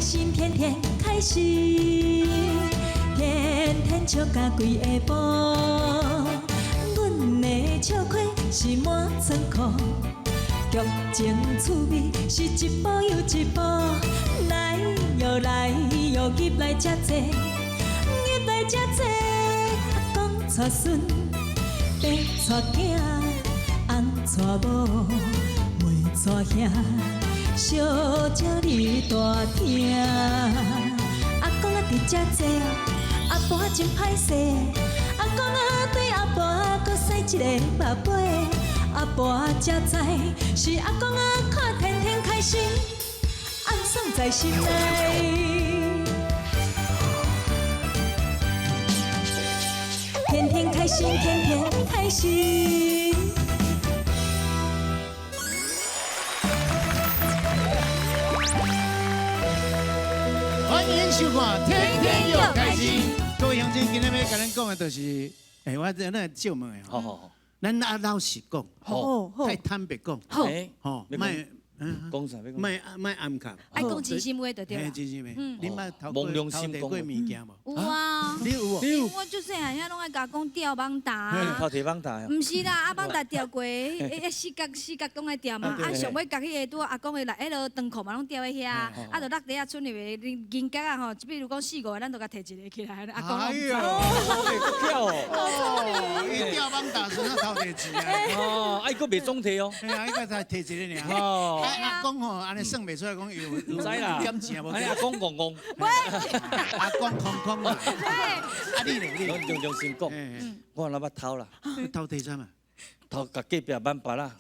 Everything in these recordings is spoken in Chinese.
心，天天开心，天天笑到规下晡。阮的笑亏是满仓库，剧情趣味是一步又一步，来又来又入来这多，入来这多。公带孙，爸带囝，翁带某，妹带兄。小鸟你大听，阿公啊伫遮坐，阿婆真歹势，阿公啊对阿婆搁洗一个目杯，阿婆才知是阿公啊看天天开心，暗爽在心内，天天开心，天天开心。欢迎收看《天天又开心》。各位乡亲，今天要跟咱讲的就是，我这那借问的好好好，咱老实讲，好，太坦白讲，好，吼，卖讲啥？卖暗卡，爱讲真心话就对了。真心的，你捌偷摸良心地过物件无？有啊，你有无？我就是汉遐拢爱甲讲钓网打。头提网打。毋是啦，网打钓过，四角拢爱钓嘛。上尾甲迄个拄阿公的来，迄落长裤嘛拢钓喺遐，就落地啊剩入个银角啊吼，比如讲4、5个，咱就甲摕一个起来，阿公拢唔够巧哦！伊钓网打是那偷地钱啊！哦，哎，佫袂总提哦。哎呀，伊个才摕一个尔。哦。阿公吼，安尼算袂出来讲有唔知啦，点钱无？阿公公公。阿公空空啦。啊你咧你？用良心讲，我若捌偷啦。偷地啥嘛？偷甲隔壁万八啦，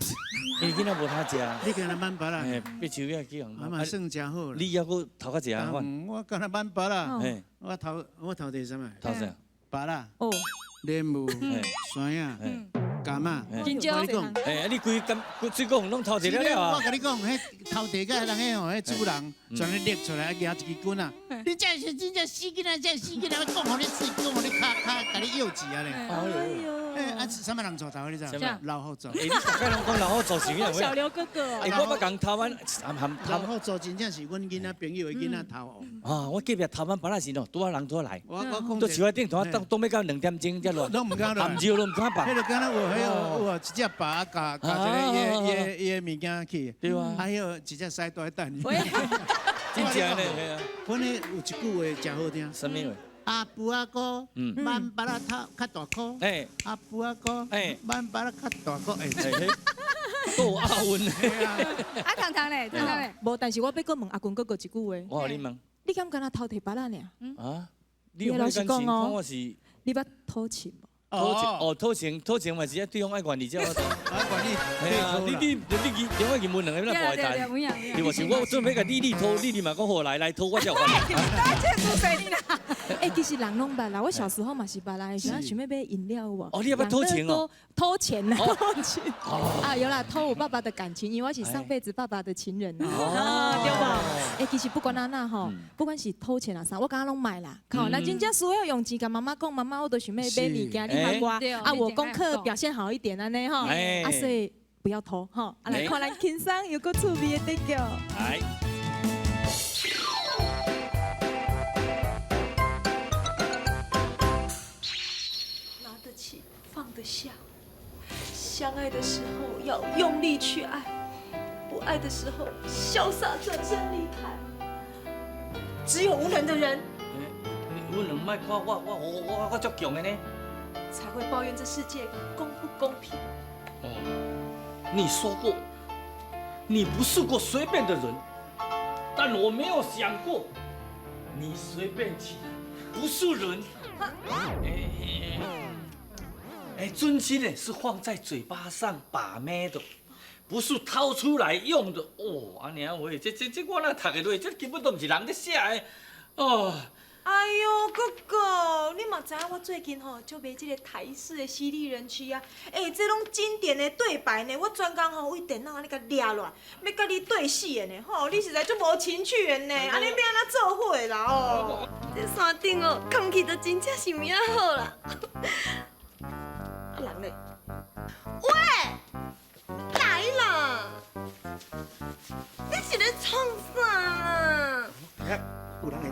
因为囡仔无通食。你今日万八啦？必须要去用。啊嘛算真好啦。你还佫偷较济啊？我今日万八啦。我偷地啥嘛？偷啥？拔啦。哦，莲雾、酸呀、柑啊。金蕉。你规水果拢偷摕了了啊？我甲你讲，迄偷地个人迄吼，迄主人全咧拎出来，举一支棍啊！你这是真正死囡仔，这死囡仔，我讲互你水，讲互你卡，甲你幼稚啊咧！哎呦！啊，什么人做头你知？老虎做。你大概拢讲老好做是啥？小刘哥哥。我捌讲偷完，老虎做真正是阮囡仔朋友的囡仔头。啊，我隔壁偷完把那时喏，拄啊人拄来，我讲都树仔顶头当要到2点钟才落，拢唔敢落，含尿拢唔敢拔。迄个敢若有一只拔夹一个伊的物件去，对啊，还有一只西大蛋。真正嘞，阮咧有一句话真好听。什么话？阿布阿哥，万把啦头较大颗。阿布阿哥，万把啦较大颗。够奥运嘞。啊，糖糖嘞，糖糖嘞。无，但是我要搁问阿公哥哥一句话。我互你问。你敢敢若偷摕巴拉尔？啊？你老实讲哦，我是。你捌偷情无？偷情嘛是对方爱管你才我偷。爱管你。系啊，你另外一问两个，咱不会谈。你话是我准备甲你偷，你嘛讲好来偷，我才还你。这是谁你啦？其实人拢捌啦，我小时候嘛是捌啦，想要买饮料无？哦，你要不偷情哦？偷钱啦，偷钱。啊，有啦，偷我爸爸的感情，因为我是上辈子爸爸的情人啊，对不？其实不管安那吼，不管是偷钱啊啥，我刚刚拢买啦。靠，那真正需要用钱，甲妈妈讲，妈妈我都想要买物件，你还我啊，我功课表现好一点安尼吼，啊所以不要偷哈。来看咱轻松有个趣味的得叫。来。放得下，相爱的时候要用力去爱，不爱的时候潇洒转身离开。只有无能的人，我能卖看我足强的呢，才会抱怨这世界公不公平。你说过，你不是个随便的人，但我没有想过，你随便起来不是人。尊心呢是放在嘴巴上把妹的，不是掏出来用的。哦，安尼啊喂，这我那读的落，这根本都不是人在写的。哦。哎呦，哥哥，你嘛知影我最近吼就买这个台式的犀利人妻啊，这拢经典的对白呢，我专工吼为电脑安尼甲抓落，要甲你对戏的呢，吼，你实在足无情趣的呢，安尼要安怎做伙啦哦？这山顶哦，空气都真正是名好啦。啊人嘞？喂，来啦！你是咧创啥啦？有人会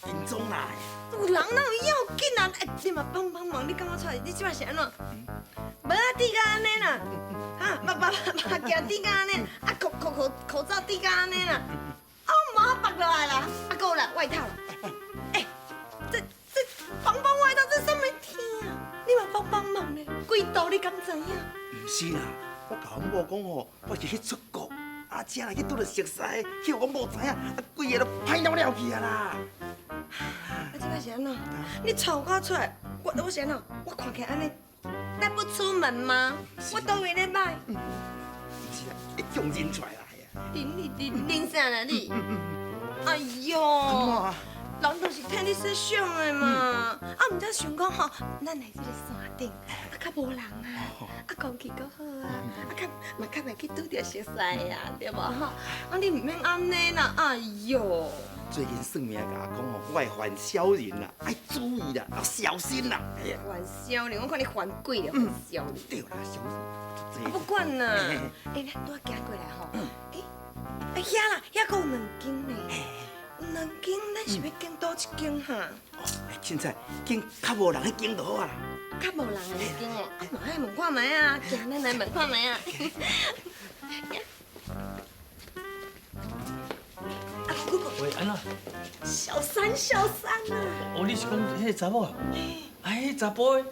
紧张啦。有人哪有要紧啊？哎，你嘛帮忙，你感觉出来？你即摆是安怎？无啊，滴甲安尼啦，哈，目镜滴甲安尼，啊，口罩滴甲安尼啦，啊，毛绑落来啦，啊，还有啦，外套啦。哎，这外套这什么天啊？你嘛帮忙呢？几度你敢知影？唔是啦，我甲阮某讲吼，我是去出国，啊，遮来去拄着熟悉，叫我无知影，啊，规个都歹了去啊啦。啊，即摆是安怎？你吵我出来，我是安怎？我看起来安尼，咱不出门吗？我倒位咧歹。唔是啦，会强认出来啦，哎呀。恁啥啦你？哎安哟，人都是替你设想的嘛。啊，毋则想讲吼，咱来这个山顶，啊，较无人啊，啊，空气较好啊，啊，较袂去拄着熟悉啊，对无吼？啊，你毋免安尼啦，哎哟。最近算命甲我讲吼，我会犯小人啦，爱注意啦，要小心啦。哎呀，犯小人，我看你犯鬼了，犯小人。对啦，小心。啊，不管啦，哎，咱拄仔行过来吼，哎，遐啦，遐个有两间呢，有两间，咱是要经倒一间哈？凊彩经较无人迄间就好啊啦。较无人的那间哦，啊，嘛爱问看卖啊，行，咱来问看卖啊。啊，喂，安怎？小三啊！哦，你是讲迄个查某啊？啊，迄查甫的，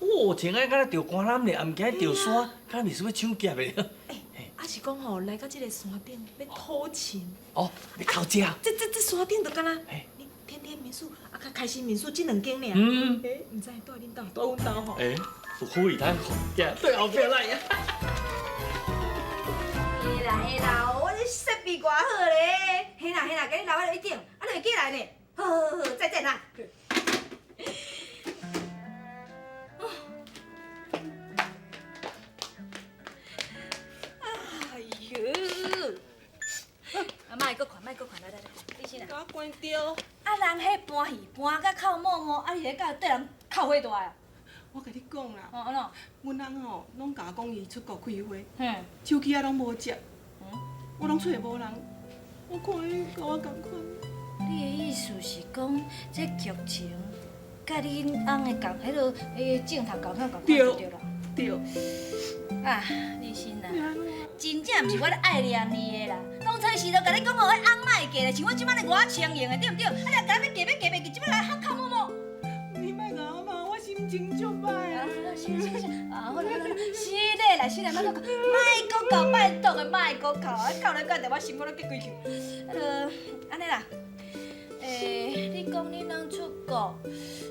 哦，穿啊，敢若钓竿篮咧，啊，毋惊钓山，敢若袂是要抢劫的了。啊是讲吼，来到这个山顶要讨钱。哦，要偷食。这山顶就敢若嘿天天民宿啊，甲开心民宿这两间尔。嗯。诶，唔知住恁兜，住阮兜吼。诶，有好伊通好，行，对后壁来呀。嘿啦，我这设备偌好咧，嘿啦，给你留喺一顶，啊你会过来呢？好，再见啦。哎呦！啊，莫搁看，来，你先来。我关掉。啊，人迄搬戏搬甲哭摸摸，啊，你咧甲对人哭伙大啊？我甲你讲啦，哦，安怎？阮翁吼拢甲我讲伊出国开会，嗯，手机啊拢无接，我拢找无人，我看伊甲我共款。你的意思是讲，这剧情甲恁翁的共迄落镜头共款就对了。对，啊，立新啊，你安怎？真正毋是我咧爱念你的啦，当初时就甲你讲好，迄翁莫嫁咧，像我即摆咧偌清闲的，对毋对？啊，你若甲要嫁，即摆来哭摸摸。你莫甲我骂，我心情足歹啊，啊。是，啊，好，是咧，莫搁搞，拜托的，莫搁哭，啊，哭来到我心肝都结规去。安尼啦，你讲恁翁出国，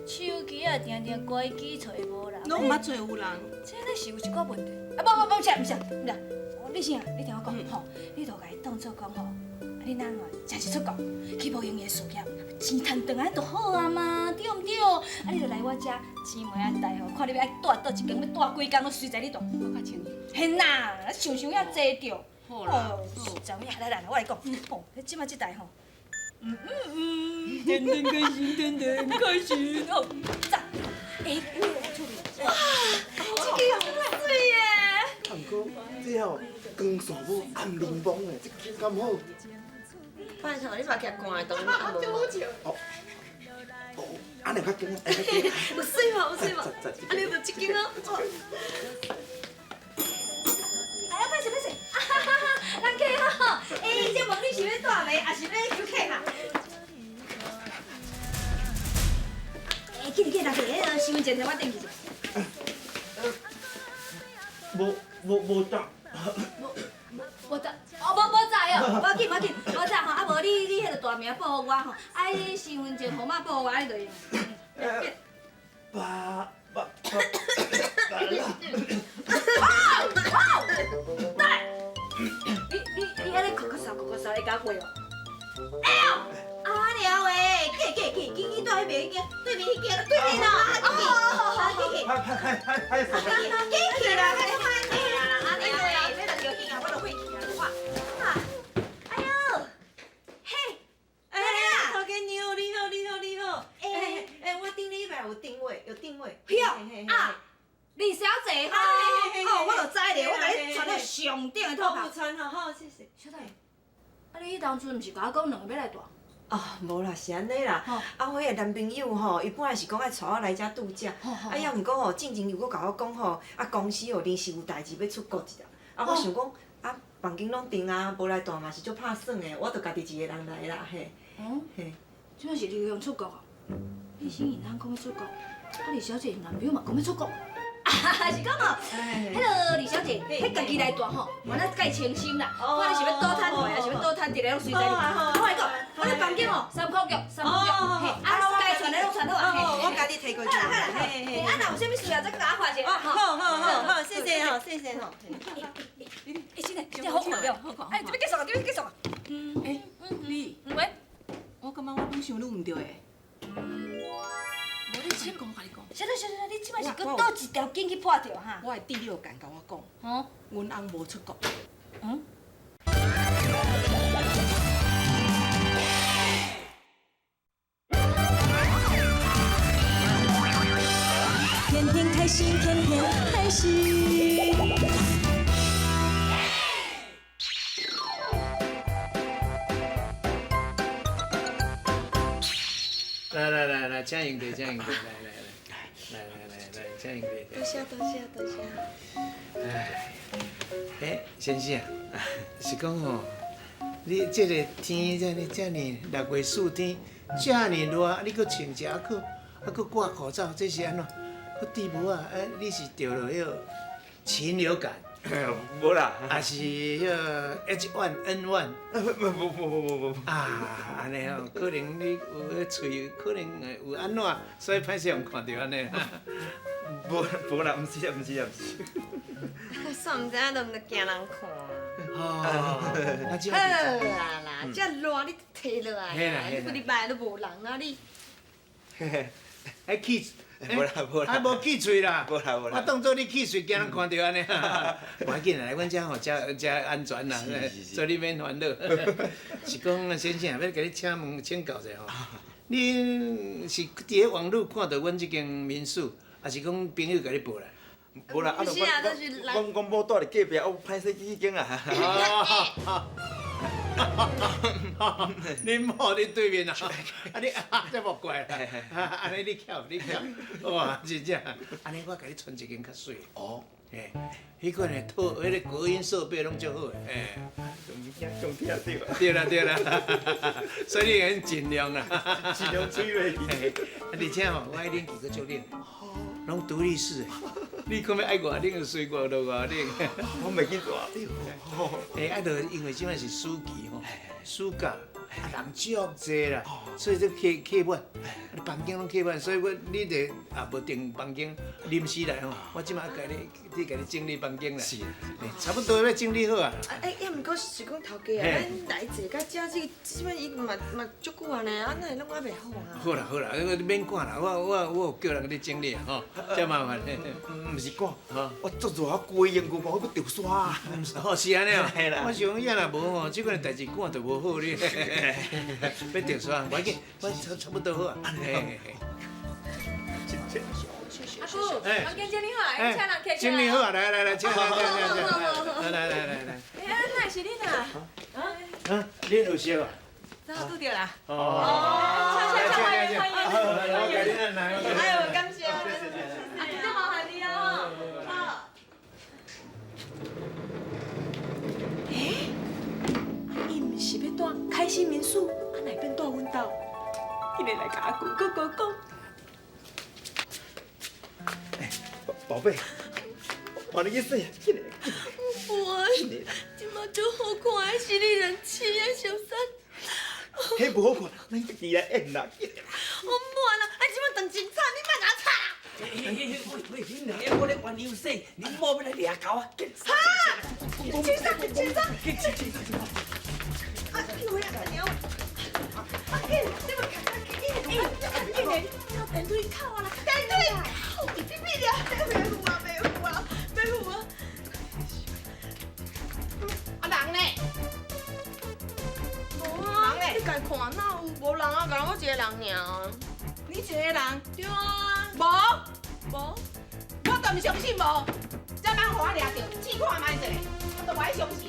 手机啊定定关机找无人，拢毋捌找有人，这咧是有一个问题。啊，不是，你先啊，你听我讲吼，你著甲伊当作讲吼，你翁啊，真是出国去无用伊的事业，钱赚回来就好啊嘛，对毋对？啊，你著来我遮，钱袂爱带吼，看你要爱住倒一间，要住几工，都随在你住。我较清楚。嘿呐，想遐济着。好啦，怎么样？来，我来讲，哦，你即摆即台吼，天天开心哦，赞。哎，处理。哇，这个好水耶！啊，毋过这吼光线无暗蒙蒙的，这敢好？拜托，你把徛关的，当然按无。哦，安尼较紧啊，较紧。有水无？啊，你就这间哦。哎呀，歹势，咱客吼，这问你是要住袂，还是要休客哈？去，来去，身份证摕我登记者。无得。无在，无在哦，无要紧，无在吼，啊无你迄个大名报我吼，啊迄身份证号码报我，你就用。爸。你安尼咳嗽，会甲我哦？哎呦，啊了喂，去带迄边迄间，对面迄间，对面哦，去，去啦，快点啦，啊了喂，你著着紧啊，我著回去啊，我。哎呦，嘿，哎，头家娘，你好。我顶礼拜有定位。哟啊，李小姐哈，哦，我著知咧，我甲你传到上顶的套卡。穿好，谢谢。小弟，啊你迄当初毋是甲我讲两个要来住？无啦，是安尼啦。我迄个男朋友吼，伊本来是讲爱带我来遮度假，也毋过吼，进前又搁甲我讲吼，公司临时有代志要出国一下。我想讲，房间拢订啊，无来住嘛是足拍算的，我着家己一个人来啦，嘿。嘿。即摆是刘勇出国啊？李欣颖通讲要出国，李小姐男朋友嘛讲要出国。是讲吼，迄个李小姐，迄家己来住吼，原来介清心啦。我咧想要倒摊位，还是要倒摊，直来拢随在你。我跟你讲，我咧房间吼，3块玉，嘿，拢该传的拢传好啊。我家己提过去。嘿，若有啥物需要再甲我发者。好，谢谢吼，谢谢吼。真的，真好看了，好看。哎，这边结束啊，这边结束啊。你，喂，我感觉我讲想你毋对的。无你先讲，我甲你讲。晓得，你即摆是搁倒一条筋去破掉哈？我的第六感甲我讲，哦，阮翁无出国。嗯。天天开心，天天开心。来，请用地，请用地，来，请用地。多谢。先生，是讲吼，你这个天这呢6月4天，这呢热，你搁穿夹克，搁挂口罩，这是安怎？搁滴无啊？你是得了迄个禽流感？无啦，还是迄个 H1N1？不，啊，安尼吼，可能你有迄喙，可能有安怎，所以歹势用看到安尼。无啦，毋是。煞毋知影都毋得惊人看。哦，好啦，遮热你摕落来啦，你规礼拜都无人啊你。还气，无啦，无气喙啦，无啦我当做你气喙，惊人看到安尼。无要紧啦，来阮遮吼，遮安全啦，所以你免烦恼。是讲先生，要甲你请教者吼，你是伫咧网络看到阮即间民宿，还是讲朋友甲你报来？无啦，不是啊，都是人。我某住伫隔壁，我歹势去迄间啊。恁某伫对面啊？你这莫怪啦，安尼你巧，哇，真正，安尼我甲你传一间较水的。哦，嘿，迄款的迄个隔音设备拢足好的，嘿。仲听到。对啦，所以你很尽量啦，尽量吹落去。而且吼，我爱冷气佫足冷，拢独立式的。你看要爱偌冷就随偌落偌冷。我袂记大滴。爱着因为即摆是暑期吼，暑假人足济啦，所以这客满，房间拢客满，所以你得无订房间，临时来吼，我即摆甲你整理房间啦。是，差不多要整理好啊。也毋过是讲头家啊，咱来坐到遮即摆伊嘛足久啊呢，哪会拢还袂好啊？好啦，你免赶啦，我有叫人甲你整理啊，吼，真麻烦。毋是赶，我足热啊，规身躯毛要掉沙啊。哦，是安尼哦。嘿啦我想遐若无吼，即款代志赶就无好哩。要掉沙，无要紧，我差不多好啊。阿姑，房间整理好啊，请人客整理好啊，来，请。来。哎，那是你呐？你有熟啊？早拄着啦。哦。欢迎。我改天来。哎呦，感谢。这麻烦你啊！好。伊毋是要住开心民宿，哪变住阮兜？今日来甲阿公哥讲。宝贝，我你去洗，进来。我即马最好看的是你人妻啊，小三。迄无好看，咱家己来演啦。我唔玩啦，即马当真惨，你莫甲我吵。喂，你我咧玩游戏，你莫要来掠狗啊！哈！先生。啊，我呀，鸟。啊，你莫看，要等对靠啊啦，等对靠，你别了，别胡啊！啊，人呢？无啊，你家看哪有无人啊？敢我一个人尔。你一个人？对啊。无，我都唔相信无。这人互我掠着，试看卖者，我都袂相信。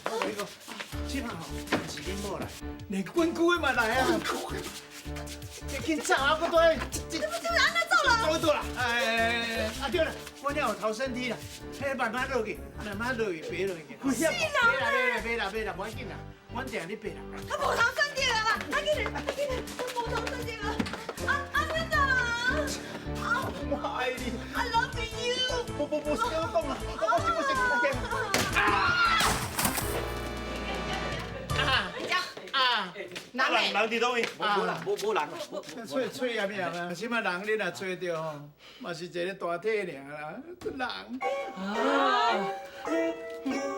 我跟你讲，即马吼是恁某来，连滚久的嘛来啊！紧走啊，我对，这不是安尼走了？走啦！啊对了，我了有逃生梯啦，嘿，慢慢落去，慢慢落去，别落去。是啦，别啦，别啦，不要紧啦，我定你别啦。他无头生掉啦，他今日他无头生掉啦，阿妹长，我爱你。 I love you。不是要动啊！不行，人伫倒位？无人。吹啊命啊！即马人你若吹着吼，嘛是一个大体尔啦，人。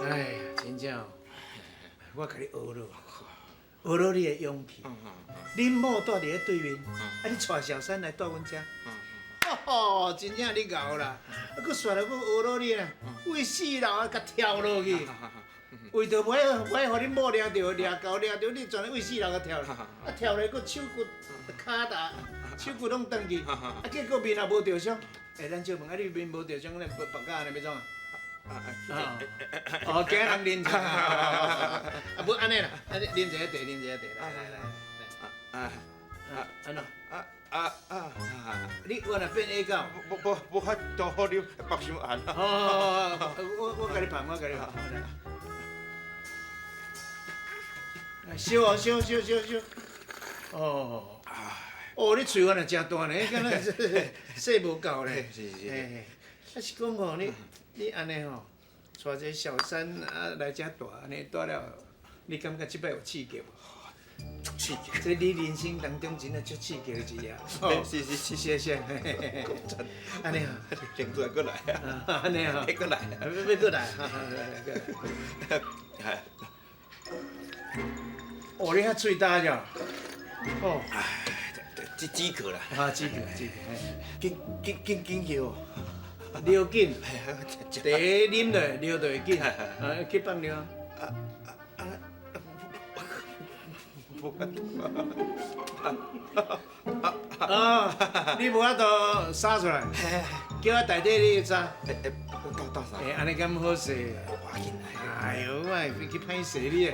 哎呀，真正哦，我甲你学落你的勇气。恁某住伫咧对面，啊，你带小三来住阮遮。哦，真正你牛啦！啊，佫煞来佫学落你啦，为4楼啊，甲跳落去。为着袂互恁某掠着，你全为4楼甲跳，啊跳落佫手骨、骹踏、手骨拢断去，啊结果面也无着伤。哎，咱借问啊，你面无着伤，咱白甲安尼要怎啊？哦，惊人啉茶，啊不安尼啦，啊啉一个茶，来，安怎？你我若变 A 狗，无法度好你白伤寒。我甲你捧，烧。哦，你喙原来真大呢，敢若说无够咧。是。啊是讲吼，你安尼吼，带一个小三啊来遮住，安尼住了，你感觉即摆有刺激无？刺激！这你人生当中真正足刺激的一夜。是。安尼啊，现在过来啊！安尼啊，要过来，要过来，哦，你遐喙大着？哦，止渴啦。啊，止渴。紧叫。尿紧，茶啉落尿就会紧，去放尿。你无法度撒出来，叫我代替你撒。到啥？安尼咁好势？哎呦，我会去歹势你啊！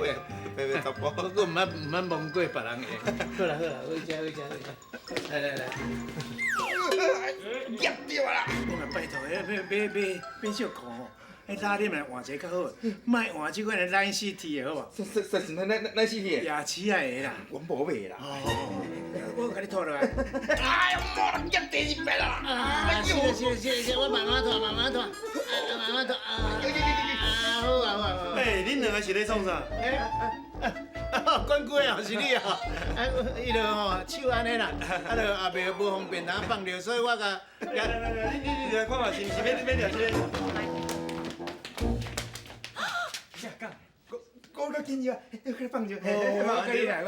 我佫唔捌蒙过别人的。好啦，回家。来。夹掉啦！我嘛拜托，别小看吼，迄拉链来换一个较好，莫换即款的蓝死体的好无？咱是咩？牙齿啊会啦。我无卖啦。我甲你拖落来。哎呀，莫人夹第2摆啦！是，我慢慢拖。好。哎，恁两个是咧创啥？管规哦，是你哦，伊就吼手安尼啦，就也袂无方便拿放着，所以我甲。你来看嘛，是毋是要聊这个？啥讲？我较紧要，要去放着。我跟你来。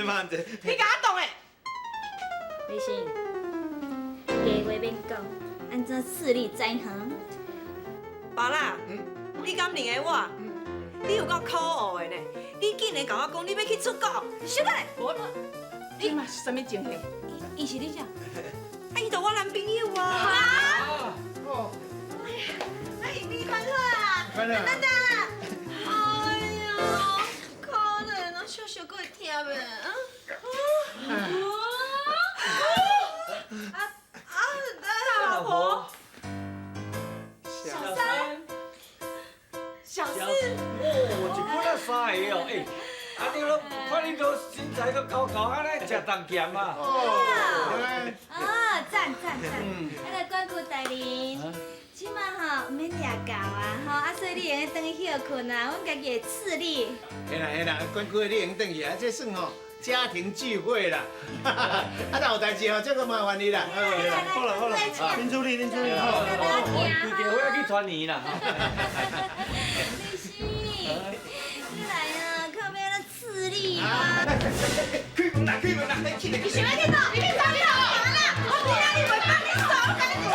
慢者。你甲我动诶！微信，话免讲，安怎视力在行？爸啦，你敢认得我？你有够可恶的呢！你竟然甲我讲你要去出国，小等下，你嘛是啥物情形？伊是你啥？啊，伊就我男朋友啊！你快乐啊！快乐。哎呀，可怜啊，小小个会疼的老婆。小四，哦，一骨仔3个哦，啊你咯，看你都身材都高高，安尼食当咸啊。赞！那个关顾大人，即马吼唔免掠狗啊，所以你会当去休困啊，阮家己会赐你。嘿啦，管规你用转去啊，这算吼家庭聚会啦。若有代志吼，这个麻烦你啦。好了，恁处理。规家伙要去团圆啦。律师，你来啊，靠边那刺你啊！开门啦！你想要去哪？你去找你老婆啦！我今仔日会帮你走，赶紧走！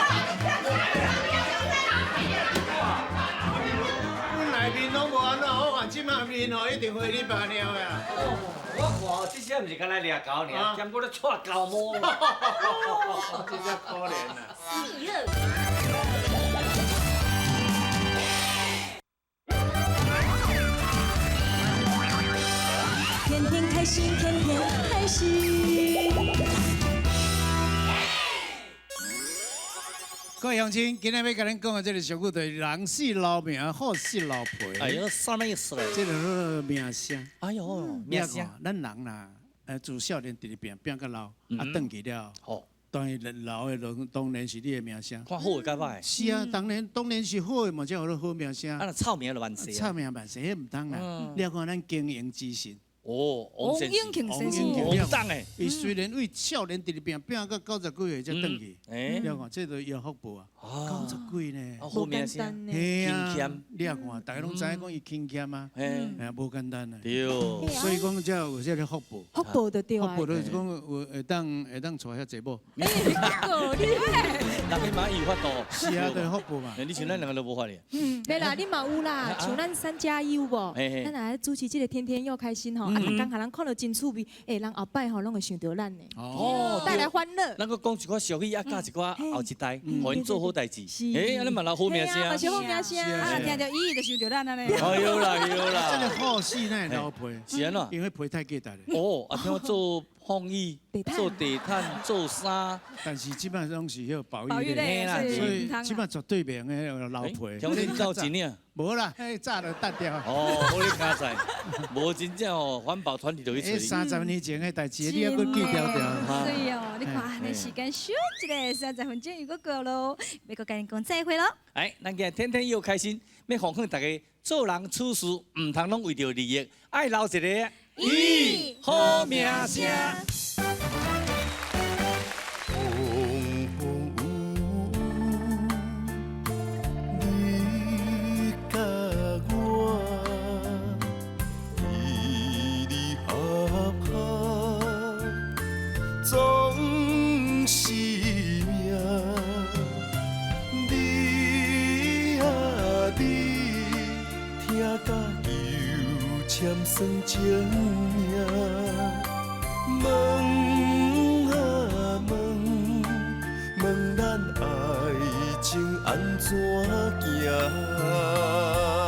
阮内面拢无安怎好看，即马面吼一定会你爸尿的啦。我看这些毋是干来掠狗尔，兼搁咧带狗毛。真正可怜啊！死了！各位乡亲，今天要跟恁讲的这个俗语就是人死老命，好死老皮。哎呦，什么意思嘞？这就是命声。哎呦，你名声。看，咱人啦，自少年直直拼到老，啊，转去了，好，当然老的人当然是你的名声。看好的甲歹。是啊，当然是好的嘛，才有了好名声。啊，那臭名就万世。臭名万世，迄唔当啦。你看咱经营之神。哦，王永庆先生，王当诶，伊虽然为少年直直拼到90几岁才转去，哎，你看这都有福报啊，90几呢。好名声，嘿啊勤俭，你也看，大家拢知影讲伊勤俭啊，哎，无简单啊。对，所以讲才有这个福报。福报就对啊。福报就是讲有会当娶遐济某。哎，够厉害！人伊嘛有法度。是啊，就是福报嘛。你像咱两个都无法哩。没啦，你嘛有啦，像咱3+1有无？嘿嘿咱来主持这个天天又开心吼，啊，逐工互人看到真趣味，哎，人后摆吼拢会想到咱呢。哦，带来欢乐。咱个讲一寡俗语，啊，教一寡后一代，互因做好代志。是哎，安尼嘛老好名声。嘛是好名声。啊，听到伊就想到咱安尼。哦，有啦有这个啦。好死那老皮，是安怎？因为皮太价值了。哦，啊，听我做烘衣、做地毯、做衫。但是基本上拢是迄保保育育类，类，所以基本绝对袂用迄老皮。像恁到钱呢？无啦，迄早就淡掉。哦，我咧加载，无真正哦，环保团体就去处理。 30年前的代志，你还佫记条条。所以哦，你看，你时间咻一个30分钟又过过咯，要搁跟你讲再会咯。哎，咱今日天天又开心，要奉劝大家做人处事，唔通拢为着利益，爱留一个好名声。总是命，你啊你，听甲又签算情命，问啊问，问咱爱情安怎行？